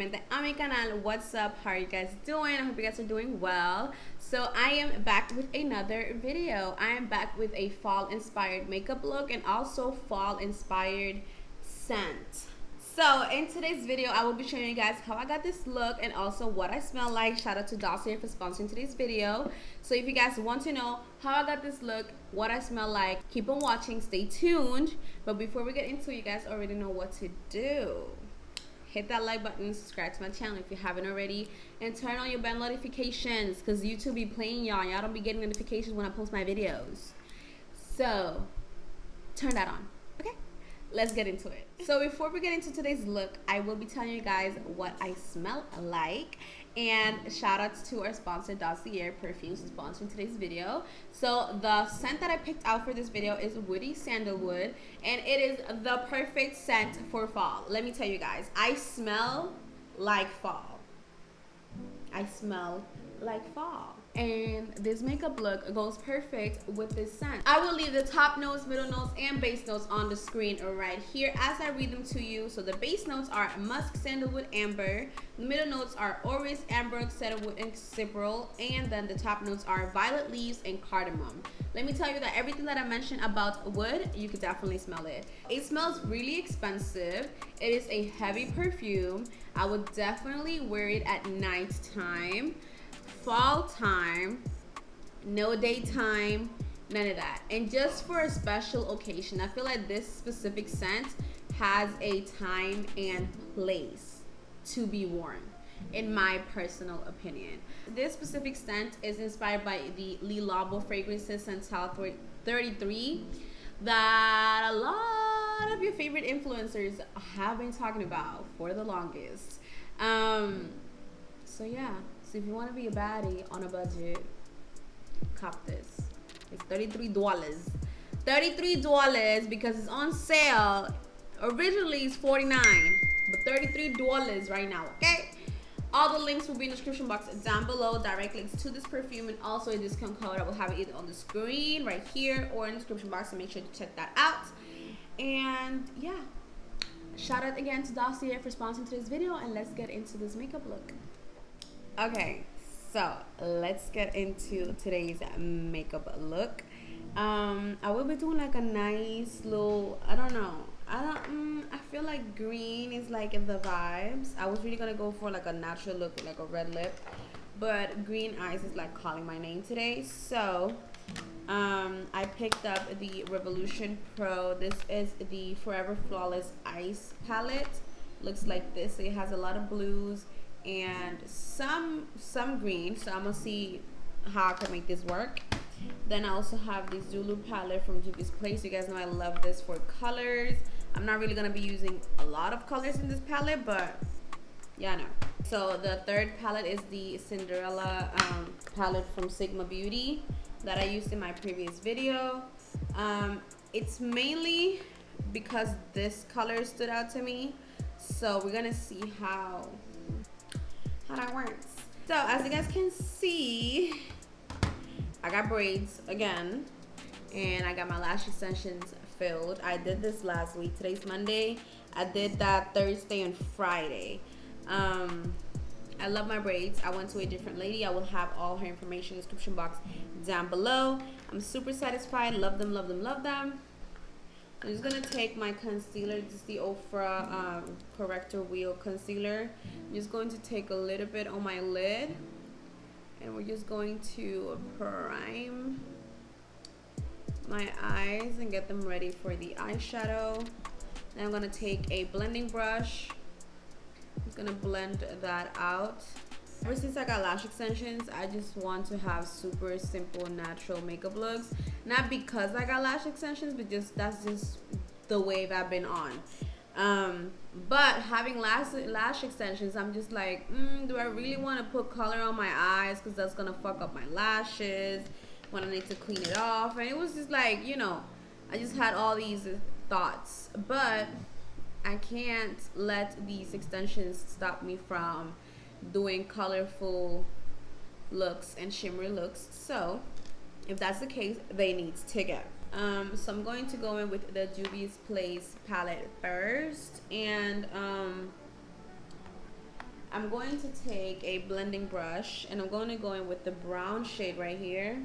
gente a mi canal. What's up? How are you guys doing? I hope you guys are doing well. So I am back with another video. I am back with a fall inspired makeup look and also fall inspired scent. So in today's video, I will be showing you guys how I got this look and also what I smell like. Shout out to Dossier for sponsoring today's video. So if you guys want to know how I got this look, what I smell like, keep on watching, stay tuned. But before we get into it, you guys already know what to do. Hit that like button, subscribe to my channel if you haven't already, and turn on your bell notifications because YouTube be playing y'all. Y'all don't be getting notifications when I post my videos. So turn that on. Okay, let's get into it. So before we get into today's look, I will be telling you guys what I smell like, and shout outs to our sponsor Dossier Perfumes for sponsoring today's video. So the scent that I picked out for this video is Woody Sandalwood, and it is the perfect scent for fall. Let me tell you guys, I smell like fall. I smell like fall. And this makeup look goes perfect with this scent. I will leave the top notes, middle notes, and base notes on the screen right here as I read them to you. So the base notes are musk, sandalwood, amber. The middle notes are orris, amber, cedarwood, and cypriol. And then the top notes are violet leaves and cardamom. Let me tell you that everything that I mentioned about wood, you could definitely smell it. It smells really expensive. It is a heavy perfume. I would definitely wear it at night time. Fall time, no daytime, none of that. And just for a special occasion, I feel like this specific scent has a time and place to be worn, in my personal opinion. This specific scent is inspired by the Le Labo fragrances Central 33 that a lot of your favorite influencers have been talking about for the longest. So yeah. So if you want to be a baddie on a budget, cop this. It's $33. $33 because it's on sale. Originally it's $49, but $33 right now, okay? All the links will be in the description box down below. Direct links to this perfume and also a discount code. I will have it either on the screen right here or in the description box, so make sure to check that out. And yeah, shout out again to Dossier for sponsoring today's video, and let's get into this makeup look. Okay, so let's get into today's makeup look. I will be doing like a nice little, I feel like green is like in the vibes. I was really gonna go for like a natural look with like a red lip, but green eyes is like calling my name today. So I picked up the Revolution Pro. This is the Forever Flawless Ice palette. Looks like this. It has a lot of blues and some green, so I'm gonna see how I can make this work. Then I also have the Zulu Palette from Juvia's Place. You guys know I love this for colors. I'm not really gonna be using a lot of colors in this palette, but yeah, I know. So the third palette is the Cinderella palette from Sigma Beauty that I used in my previous video. It's mainly because this color stood out to me, so we're gonna see how that works. So as you guys can see, I got braids again, and I got my lash extensions filled. I did this last week. Today's Monday. I did that Thursday and Friday. I love my braids. I went to a different lady. I will have all her information in the description box down below. I'm super satisfied. Love them, love them, love them. I'm just gonna take my concealer. This is the OFRA Corrector Wheel Concealer. I'm just going to take a little bit on my lid, and we're just going to prime my eyes and get them ready for the eyeshadow. Then I'm gonna take a blending brush. I'm just gonna blend that out. Ever since I got lash extensions, I just want to have super simple, natural makeup looks. Not because I got lash extensions, but that's just the wave I've been on. But having lash extensions, I'm just like, do I really want to put color on my eyes? Because that's gonna fuck up my lashes when I need to clean it off. And it was just like, you know, I just had all these thoughts. But I can't let these extensions stop me from doing colorful looks and shimmery looks. So if that's the case, they need to go. So I'm going to go in with the Juvia's Place palette first, and I'm going to take a blending brush and I'm going to go in with the brown shade right here.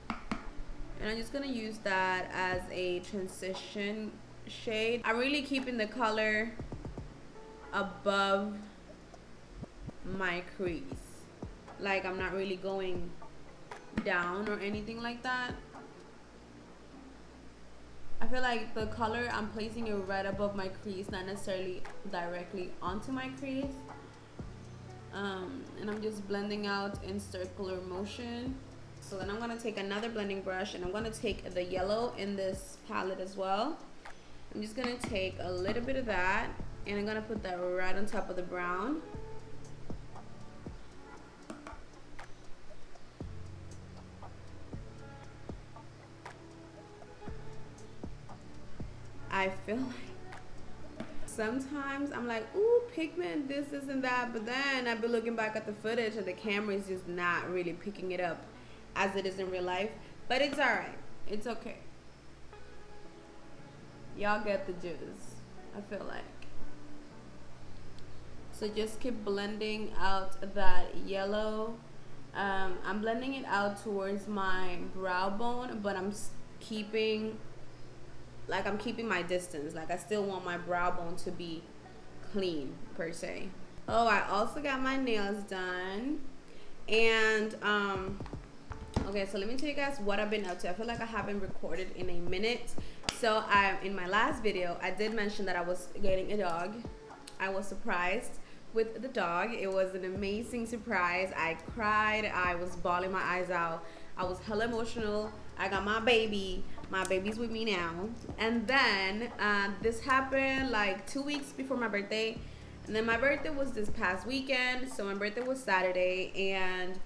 And I'm just going to use that as a transition shade. I'm really keeping the color above my crease. Like, I'm not really going down or anything like that. I feel like the color, I'm placing it right above my crease, not necessarily directly onto my crease. And I'm just blending out in circular motion. So then I'm going to take another blending brush and I'm going to take the yellow in this palette as well. I'm just going to take a little bit of that and I'm going to put that right on top of the brown. I feel like sometimes I'm like, ooh, pigment, this and that, but then I've been looking back at the footage and the camera is just not really picking it up as it is in real life. But it's alright. It's okay. Y'all get the juice, I feel like. So just keep blending out that yellow. I'm blending it out towards my brow bone, but I'm keeping my distance. Like, I still want my brow bone to be clean per se. Oh, I also got my nails done. And okay, so let me tell you guys what I've been up to. I feel like I haven't recorded in a minute. So in my last video, I did mention that I was getting a dog. I was surprised with the dog. It was an amazing surprise. I cried. I was bawling my eyes out. I was hella emotional. I got my baby. My baby's with me now. And then this happened like 2 weeks before my birthday. And then my birthday was this past weekend. So my birthday was Saturday. And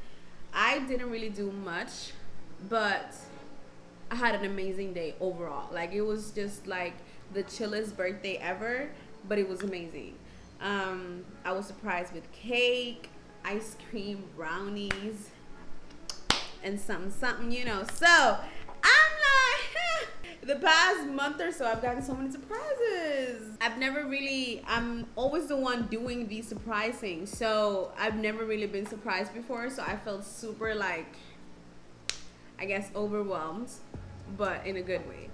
I didn't really do much. But I had an amazing day overall. Like, it was just like the chillest birthday ever. But it was amazing. I was surprised with cake, ice cream, brownies, and something, you know. So I'm like, the past month or so, I've gotten so many surprises. I'm always the one doing these surprise things. So I've never really been surprised before. So I felt super, like, I guess, overwhelmed, but in a good way.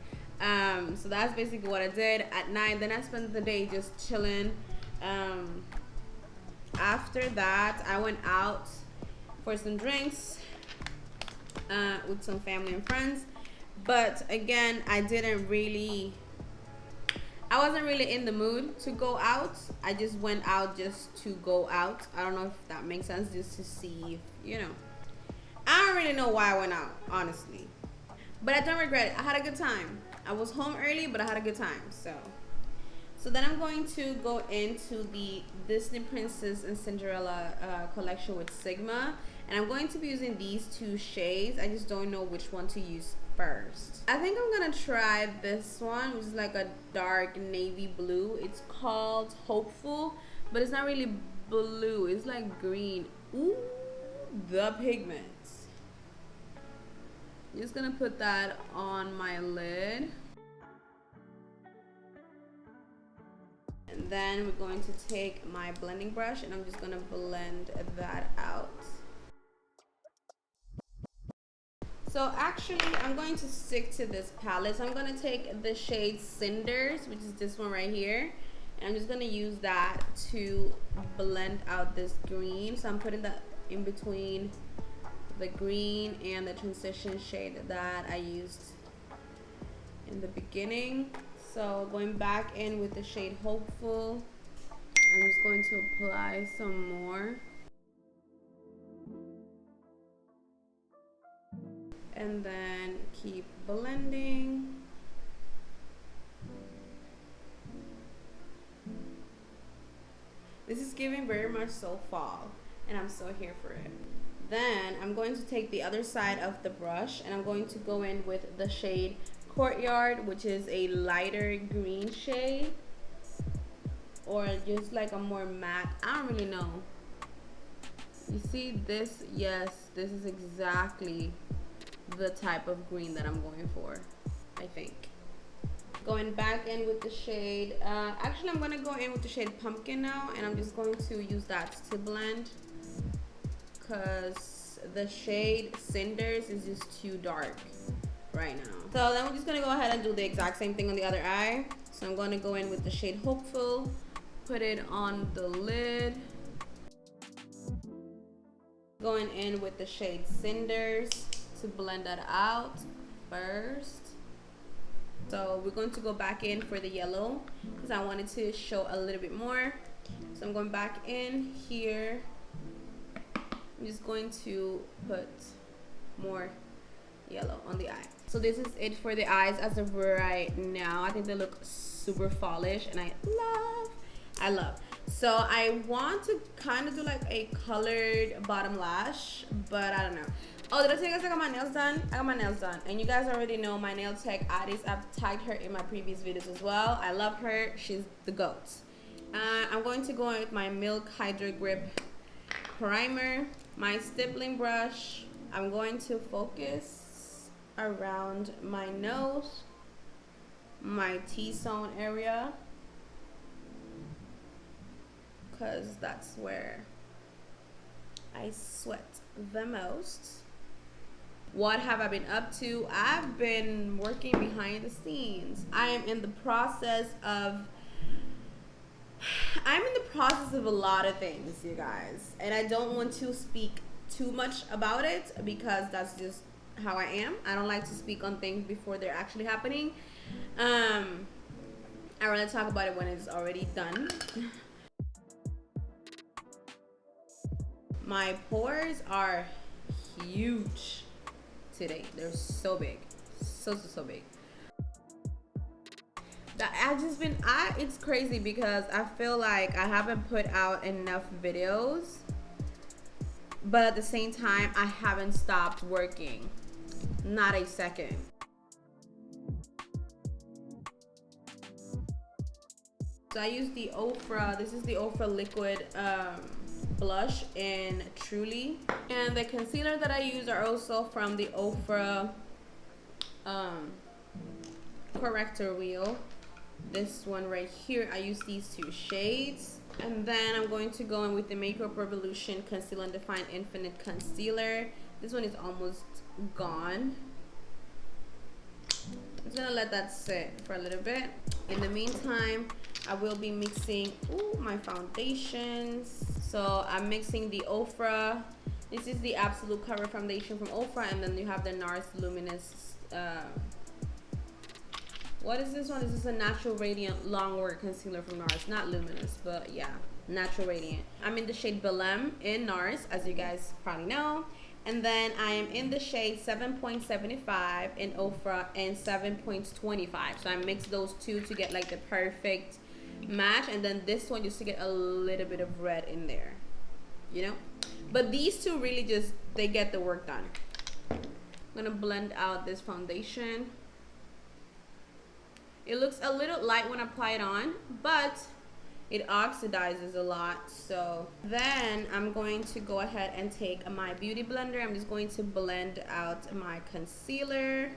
So that's basically what I did at night. Then I spent the day just chilling. After that, I went out for some drinks with some family and friends. But again, I wasn't really in the mood to go out. I just went out just to go out. I don't know if that makes sense, just to see if, you know. I don't really know why I went out, honestly. But I don't regret it. I had a good time. I was home early, but I had a good time. So then I'm going to go into the Disney Princess and Cinderella collection with Sigma. And I'm going to be using these two shades. I just don't know which one to use first. I think I'm going to try this one, which is like a dark navy blue. It's called Hopeful, but it's not really blue. It's like green. Ooh, the pigments. I'm just going to put that on my lid. And then we're going to take my blending brush and I'm just going to blend that out. So actually, I'm going to stick to this palette. So I'm going to take the shade Cinders, which is this one right here. And I'm just going to use that to blend out this green. So I'm putting that in between the green and the transition shade that I used in the beginning. So going back in with the shade Hopeful, I'm just going to apply some more. And then keep blending. This is giving very much so fall, and I'm so here for it. Then I'm going to take the other side of the brush and I'm going to go in with the shade Courtyard, which is a lighter green shade, or just like a more matte. I don't really know. You see this? Yes, this is exactly the type of green that I'm going for, I think. Going back in with the shade, actually I'm gonna go in with the shade Pumpkin now, and I'm just going to use that to blend because the shade Cinders is just too dark right now. So then we're just gonna go ahead and do the exact same thing on the other eye. So I'm gonna go in with the shade Hopeful, put it on the lid. Going in with the shade Cinders to blend that out first. So we're going to go back in for the yellow because I wanted to show a little bit more. So I'm going back in here. I'm just going to put more yellow on the eye. So this is it for the eyes as of right now. I think they look super fallish, and I love. So I want to kind of do like a colored bottom lash, but I don't know. Oh, did I tell you guys I got my nails done? I got my nails done. And you guys already know my nail tech artist. I've tagged her in my previous videos as well. I love her. She's the GOAT. I'm going to go in with my Milk Hydro Grip primer, my stippling brush. I'm going to focus around my nose, my T-zone area, because that's where I sweat the most. What have I been up to? I've been working behind the scenes. I am in the process of a lot of things, you guys, and I don't want to speak too much about it because that's just how I am. I don't like to speak on things before they're actually happening. I rather talk about it when it's already done. My pores are huge today. They're so big, so big. It's crazy because I feel like I haven't put out enough videos, but at the same time I haven't stopped working, not a second. So I use the OFRA. This is the OFRA liquid blush in Truly, and the concealer that I use are also from the OFRA corrector wheel. This one right here, I use these two shades, and then I'm going to go in with the Makeup Revolution Conceal and Define Infinite Concealer. This one is almost gone. I'm just gonna let that sit for a little bit. In the meantime, I will be mixing my foundations. So I'm mixing the OFRA. This is the Absolute Cover Foundation from OFRA, and then you have the NARS Luminous. What is this one? This is a Natural Radiant Longwear Concealer from NARS. Not Luminous, but yeah, Natural Radiant. I'm in the shade Belém in NARS, as you guys probably know. And then I am in the shade 7.75 in OFRA and 7.25. So I mixed those two to get like the perfect match, and then this one just to get a little bit of red in there, you know. But these two really just, they get the work done. I'm gonna blend out this foundation. It looks a little light when I apply it on, but it oxidizes a lot. So then I'm going to go ahead and take my beauty blender. I'm just going to blend out my concealer.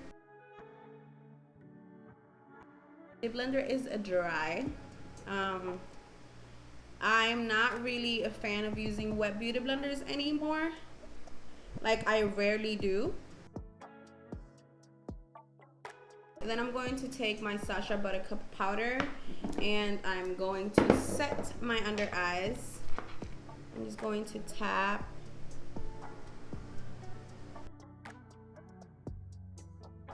The blender is dry. I'm not really a fan of using wet beauty blenders anymore. Like, I rarely do. Then I'm going to take my Sacha Buttercup powder, and I'm going to set my under eyes. I'm just going to tap.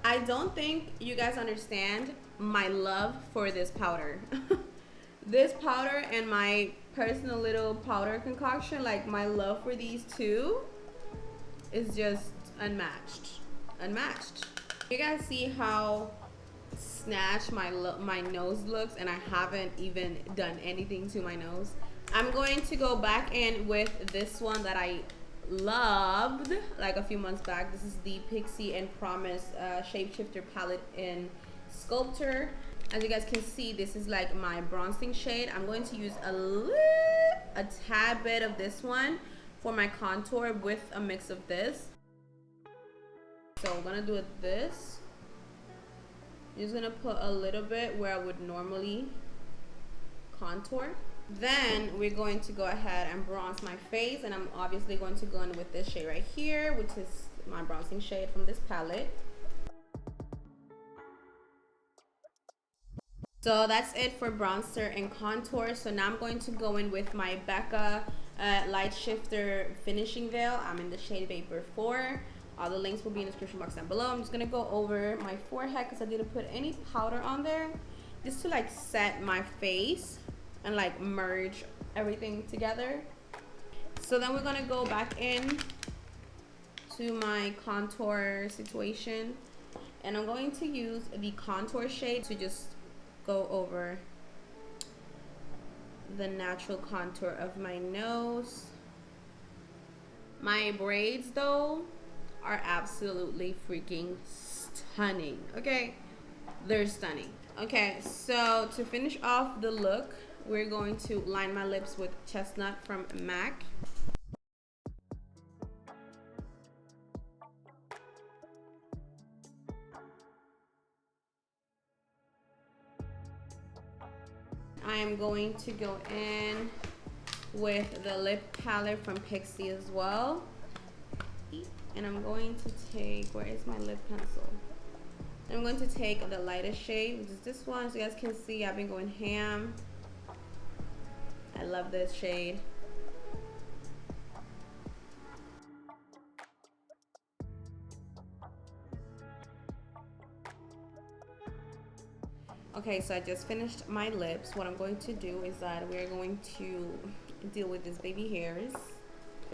I don't think you guys understand my love for this powder. This powder and my personal little powder concoction, like my love for these two is just unmatched. You guys see how snatched my nose looks, and I haven't even done anything to my nose. I'm going to go back in with this one that I loved like a few months back. This is the Pixie and Promise Shapeshifter palette in Sculptor. As you guys can see, this is like my bronzing shade. I'm going to use a tad bit of this one for my contour with a mix of this. So I'm gonna do it this. I'm just gonna put a little bit where I would normally contour. Then we're going to go ahead and bronze my face, and I'm obviously going to go in with this shade right here, which is my bronzing shade from this palette. So that's it for bronzer and contour. So now I'm going to go in with my Becca Light Shifter Finishing Veil. I'm in the shade Vapor 4. All the links will be in the description box down below. I'm just gonna go over my forehead because I didn't put any powder on there, just to like set my face and like merge everything together. So then we're gonna go back in to my contour situation, and I'm going to use the contour shade to just go over the natural contour of my nose. My braids though are absolutely freaking stunning. Okay, they're stunning. Okay, so to finish off the look, we're going to line my lips with Chestnut from MAC. I am going to go in with the lip palette from Pixie as well. And I'm going to take, where is my lip pencil? I'm going to take the lightest shade, which is this one. So you guys can see I've been going ham. I love this shade. Okay, so I just finished my lips. What I'm going to do is that we're going to deal with these baby hairs.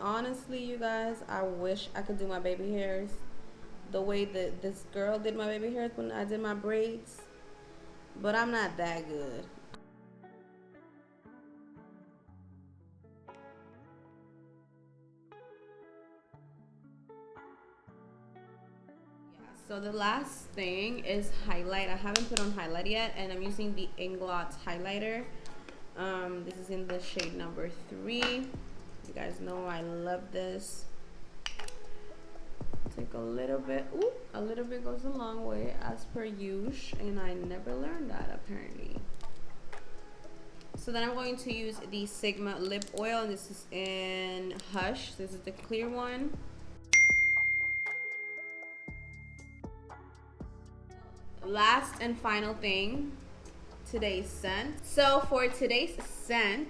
Honestly, you guys, I wish I could do my baby hairs the way that this girl did my baby hairs when I did my braids, but I'm not that good. So the last thing is highlight. I haven't put on highlight yet, and I'm using the Inglot highlighter. This is in the shade number 3. You guys know I love this. Take a little bit. Ooh, a little bit goes a long way, as per usual, and I never learned that apparently. So then I'm going to use the Sigma lip oil, and this is in Hush. This is the clear one. Last and final thing, today's scent. So for today's scent,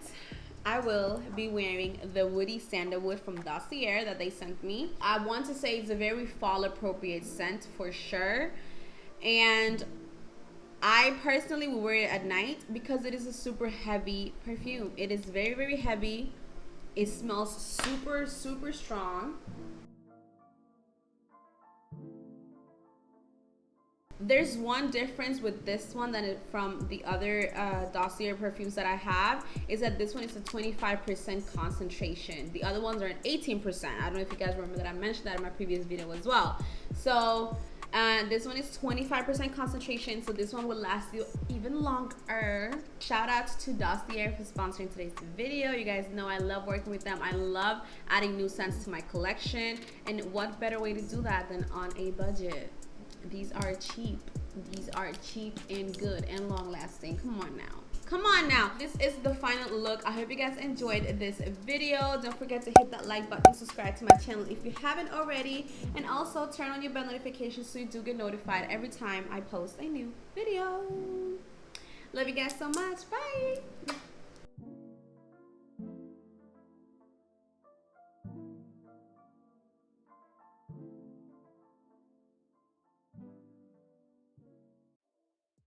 I will be wearing the Woody Sandalwood from Dossier that they sent me. I want to say it's a very fall appropriate scent for sure, and I personally will wear it at night because it is a super heavy perfume. It is very, very heavy. It smells super, super strong. There's one difference with this one that from the other Dossier perfumes that I have, is that this one is a 25% concentration. The other ones are an 18%. I don't know if you guys remember that I mentioned that in my previous video as well. So this one is 25% concentration, so this one will last you even longer. Shout out to Dossier for sponsoring today's video. You guys know I love working with them. I love adding new scents to my collection, and what better way to do that than on a budget? These are cheap. These are cheap and good and long lasting. Come on now. Come on now. This is the final look. I hope you guys enjoyed this video. Don't forget to hit that like button, subscribe to my channel if you haven't already, and also turn on your bell notifications so you do get notified every time I post a new video. Love you guys so much. Bye.